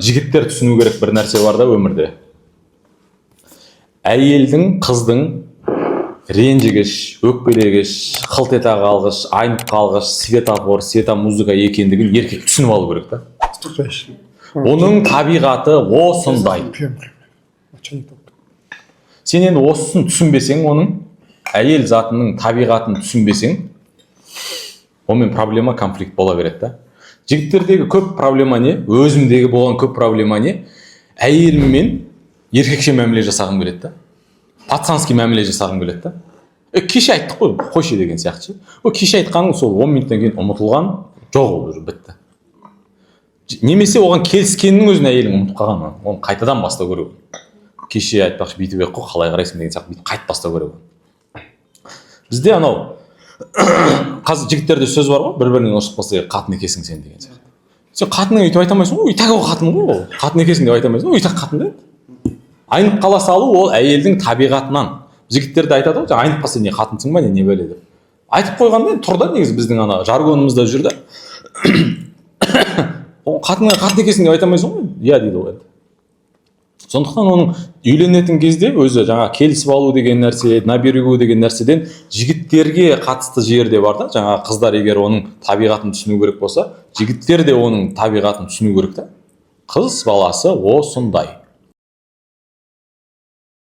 жігіттер түсіну керек бір нәрсе бар да өмірде. Әйелдің, қыздың ренжігіш, өкпелегіш, қылт ете қалғыш, айнып қалғыш, светофор, светомузыка екендігін еркек түсініп алу керек та. Оның табиғаты осындай. Сен енді осысын түсінбесең, оның әйел затының табиғатын түсінбесең, онымен проблема, конфликт бола береді да. Жігіттердегі көп проблема не? Өзімдегі болған көп проблема не? Әйеліммен еркекше мәміле жасағым келеді да. Пацанский мәміле жасағым келеді да. Кеше айттық қой, қойшы деген сияқты. Кеше айтқаның сол 10 минуттан кейін ұмытылған, жоқ ол уже бітті. Немесе оған келіскеннің өзін әйелің ұмытып қалған, оны қайтадан бастау керек. Кеше айтпақшы бүйтіп ек қой, қалай қарайсың деген сияқты, бүйтіп қайт бастау керек. Бізде анау қазір жігіттерде сөз бар ғой, бір-бірінен ұрсып қалса қатын екесің сен деген сияқты. Сен қатының өйтіп айта алмайсың ғой, так ол қатын ғой, ол қатын екесің деп айта алмайсың ғой, так қатын да. Айнып қала салу ол әйелдің табиғатынан. Жігіттерде айтады ғой, айнып қалса не қатынсың ба не бәле деп. Айтып қойғанда тұр да, негізі біздің ана жаргонымызда жүр да. Қатынға қатын екесің деп айта алмайсың ғой, иә дейді ол енді. Сондықтан оның үйленетін кезде өзі жаңа келісіп алу деген нәрсе, наберегу деген нәрседен жігіттерге қатысты жерде бар да, жаңа қыздар егер оның табиғатын түсіну керек болса, жігіттер де оның табиғатын түсіну керек та. Қыз баласы осындай.